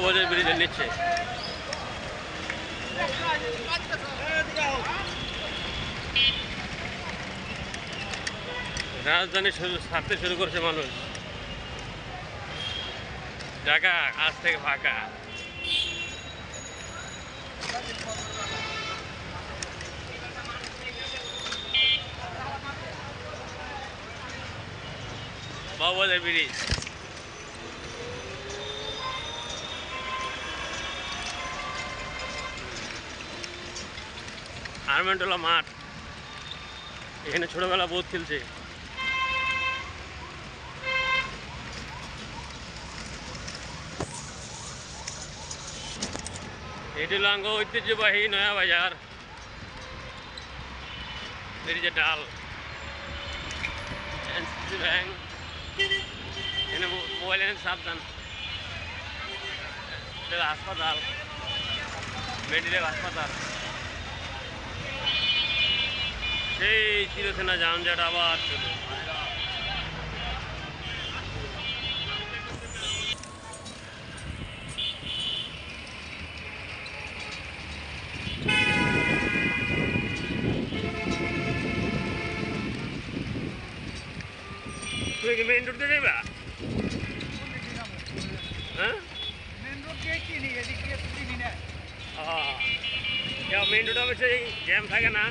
বাবুবাজার ব্রিজের নিচে। রাজধানী ছাড়তে শুরু করছে মানুষ, জায়গা আজ থেকে ফাঁকা। বাবুবাজার ব্রিজ, আর্মেন্টোলা মাঠ, এখানে ছোটবেলা বহুত খেলছে। এটি হলো ঐতিহ্যবাহী নয়া বাজার ব্রিজের ডাল, এনসিসি ব্যাংক। এখানে মোবাইল এনে সাবধান। হাসপাতাল, মেডিকেল হাসপাতাল। সেই চিরচেনা যানজট আবার শুরু। তুই কি মেইন রোড দিয়ে যাবা? হ্যাঁ, মেইন রোড দিয়ে চিনি, এদিকে চিনি না। মেইন রোড অবশ্যই জ্যাম থাকে না,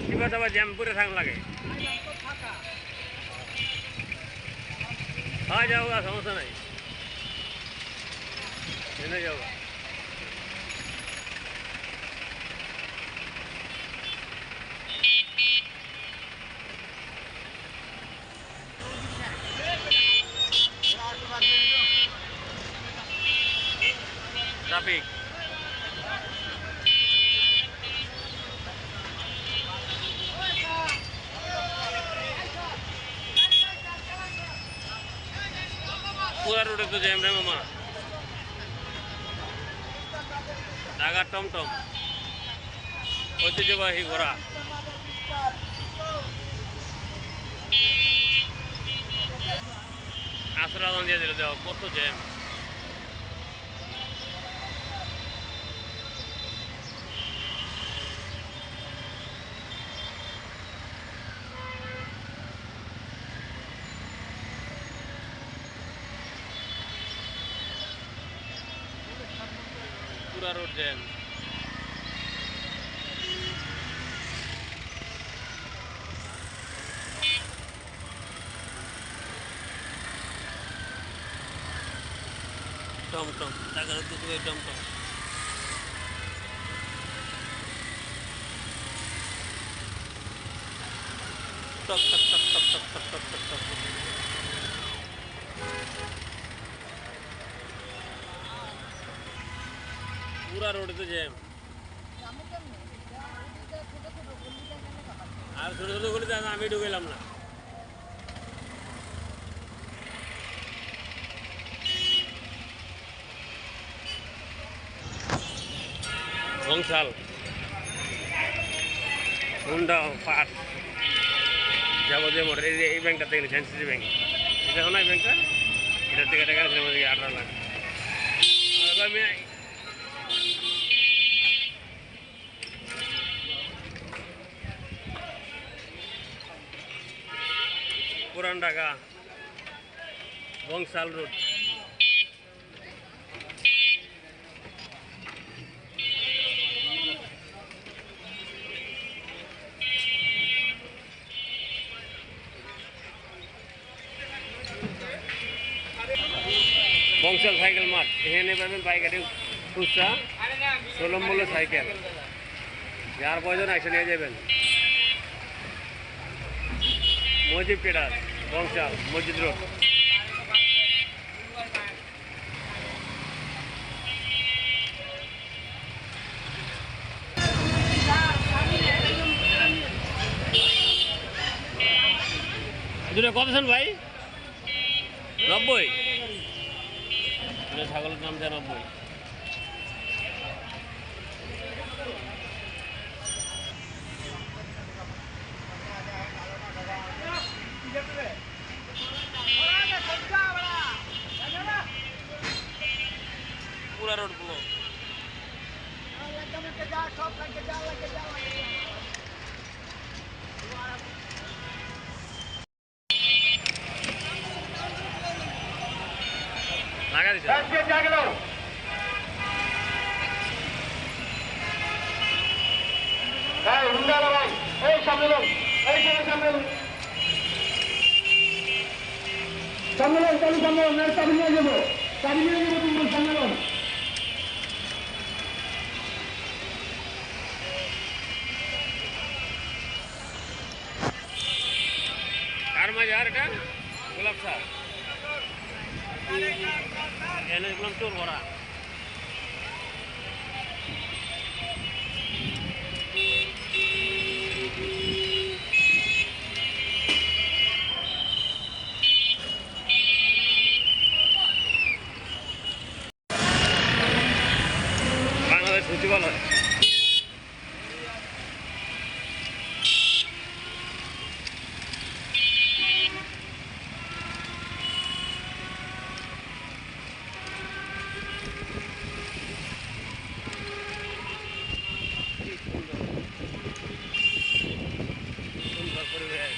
কি কথা আবার জ্যাম পরে থাকা লাগে। হ্যাঁ, যাও, সমস্যা নাই, এনে যাও। ট্রাফিক পুরা রোডে তো জ্যাম রে মামা। ঢাকার টমটম, ঐতিহ্যবাহী ঘোড়া। আসরা দিয়ে দিল, দেওয়া কত জ্যাম। পুরা রোড জ্যাম। টমটম, ঢাকার ঐতিহ্যবাহী টমটম। টক টক টক টক টক টক টক টক টক। পুরা রোডে তো জ্যাম। আর ছোট ছোট গলিতে আমি ঢুকেলাম না। বংশাল, হুন্ডা, পাট, যাবতীয় মোটর। এই ব্যাংকটা থেকে নিচ্ছে, এনসিসি ব্যাংক। এটা না এই ব্যাংকটা, এটার থেকে টাকা নিয়েছিলাম 18 লাখ। পুরান ঢাকা, বংশাল রোড। বংশাল সাইকেল মাঠ, এখানে পাবেন পাইকারি খুচরা সুলভ মূল্য সাইকেল। যার প্রয়োজন এসে নিয়ে যাবেন। মসজিদ টেডার, বংশাল, মসজিদ রোড। দুটো কতজন ভাই? 90। ছাগলের দাম 90। পুরা রোডগুলো। লাগা দিছে সম্মেলন চালু সম্মেলন চাবি নিয়ে যাবো তুমি সম্মেলন কার মাঝে আর এটা গোলাপ শাহ এনে দেখলাম চোর ভরা। বাংলাদেশ সচিবালয় সুন্দর পরিবেশ।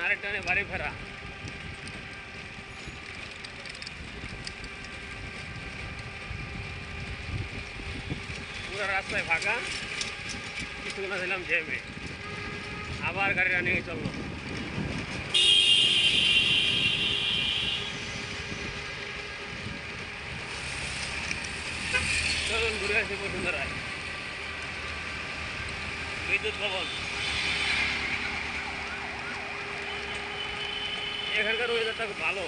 আরেকটা বাড়ি ফেরা পুরো রাস্তায় ফাঁকা, কিছুক্ষণ ছিলাম জ্যামে, আবার গাড়ি রানিয়ে চললো। চলুন ঘুরে আসি বসুন্ধরায়। বিদ্যুৎ ভবন, এখানকার ওয়েদারটা খুব ভালো,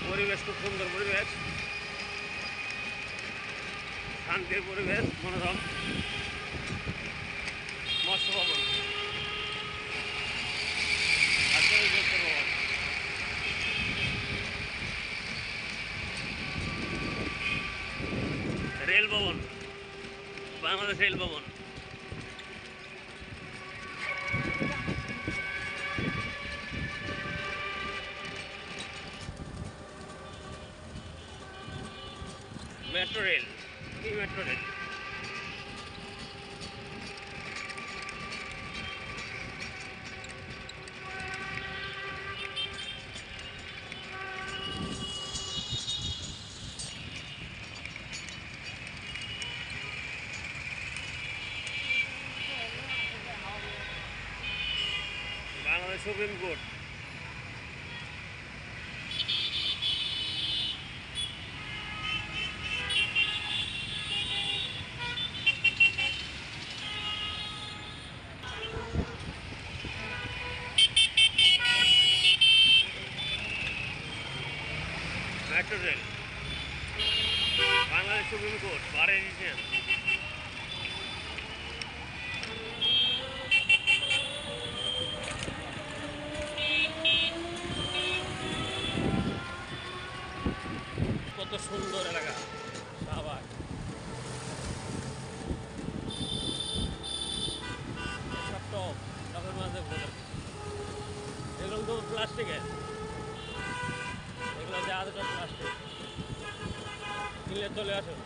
পরিবেশ খুব সুন্দর পরিবেশ, শান্তির পরিবেশ, মনোরম। মৎস্য ভবন, ভবন, রেল ভবন, বাংলাদেশ রেল ভবন, মেট্রো রেল, কি metro rail, Bangladesh supreme court, metro rail, Bangladesh supreme court, bar edition, কত সুন্দর এলাকা। আবার সব টপ টপের মাঝে ভোটার, এগুলো তো প্লাস্টিকের, এগুলো যা আছে সব প্লাস্টিক, কিনলে চলে আসুন।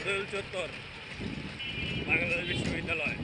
দোল চত্বর, বাংলাদেশ বিশ্ববিদ্যালয়,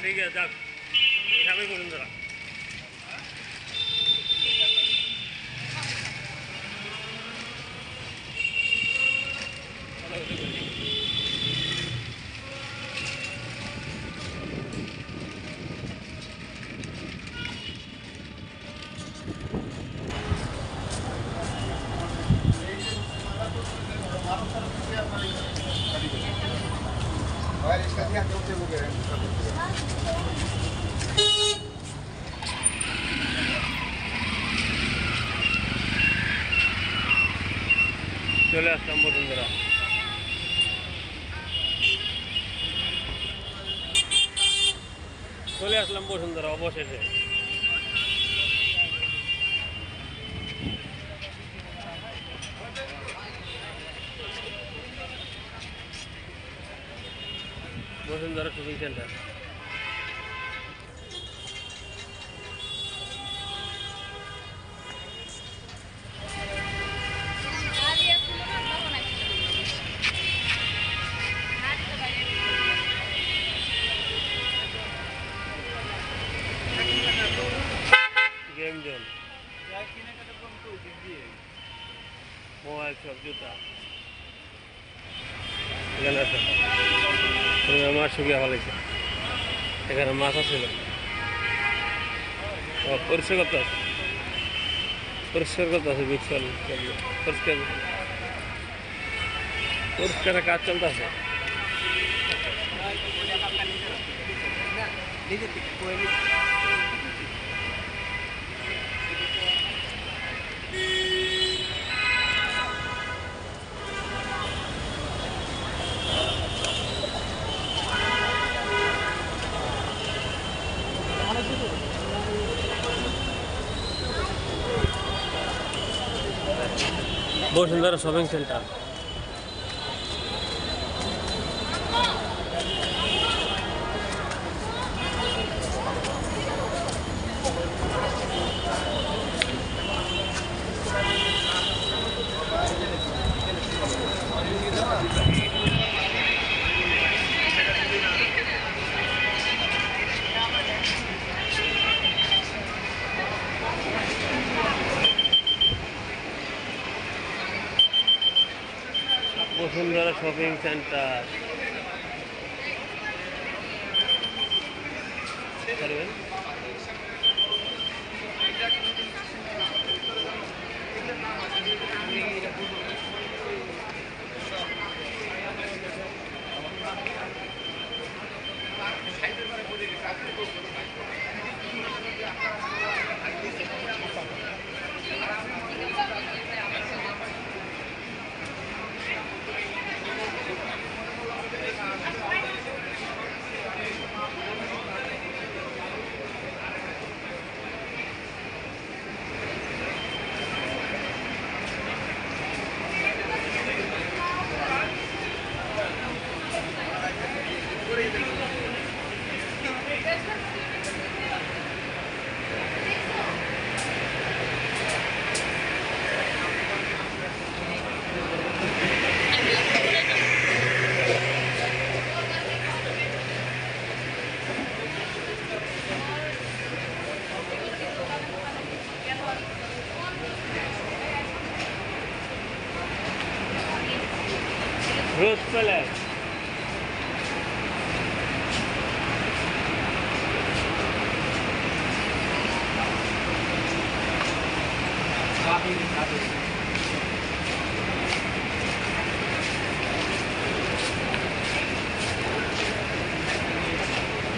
ঠিক আছে যাক এখানেই বসুন্ধরা চলে আসলাম বসুন্ধরা অবশেষে Bashundhara shopping centre game zone mobile shop जूता এখানে আছে মাছ শুকিয়ে ফেলেছে এখানে মাছ ছিল পরিষ্কার করতে আছে বিক্সল পরিষ্কারের কাজ চলতেছে Bashundhara shopping centre Bashundhara shopping centre Rose Palace.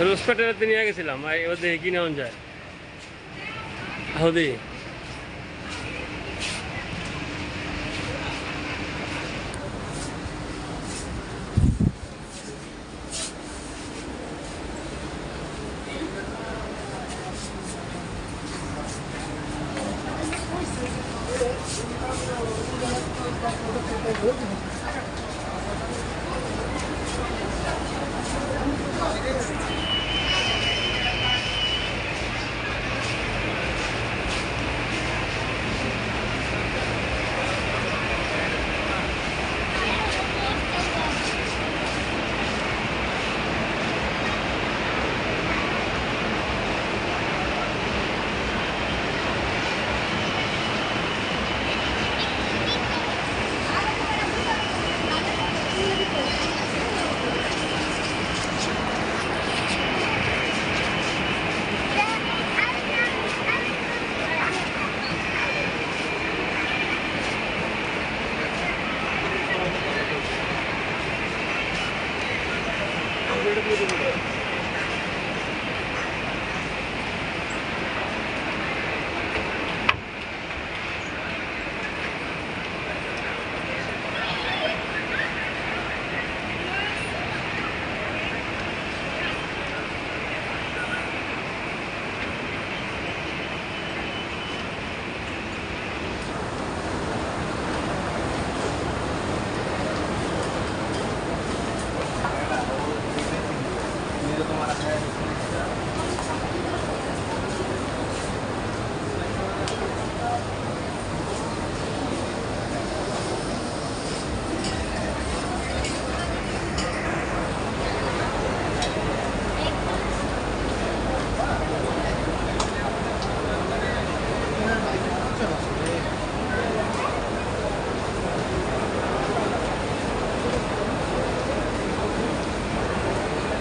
রোজ প্যাটেলাতে নিয়ে গেছিলাম এবার দেখি কি নেওয়া যায় হদি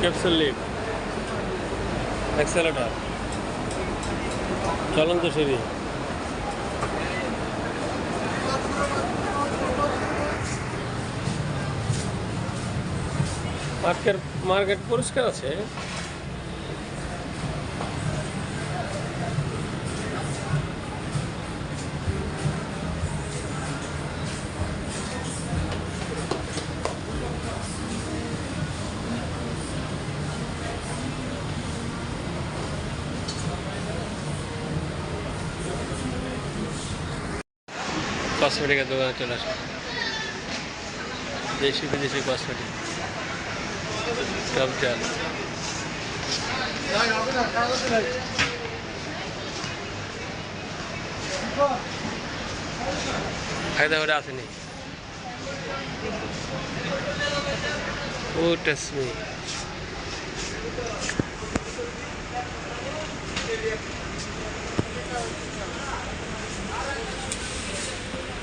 ক্যাপসুল লিফট, অ্যাক্সেলেটর, চলন্ত সিঁড়ি। মার্কেট পরিষ্কার আছে। কসমেটিকের দোকানে চলে আসে, দেশি বিদেশি কসমেটিক সব চাল। ফায়দা করে আসেনি ও টেসমি।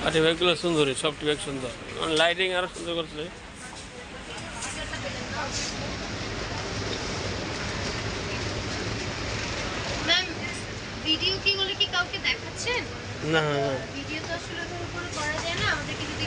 আরে ব্যাগগুলো সুন্দরই, সবটি ব্যাগ সুন্দর, লাইটিং আরো সুন্দর করছে। ম্যাম ভিডিও কি বলে কি কাউকে দেখাচ্ছেন? না না, ভিডিও তো আসলে ওর উপরে করা যায় না, আমাদেরকে যদি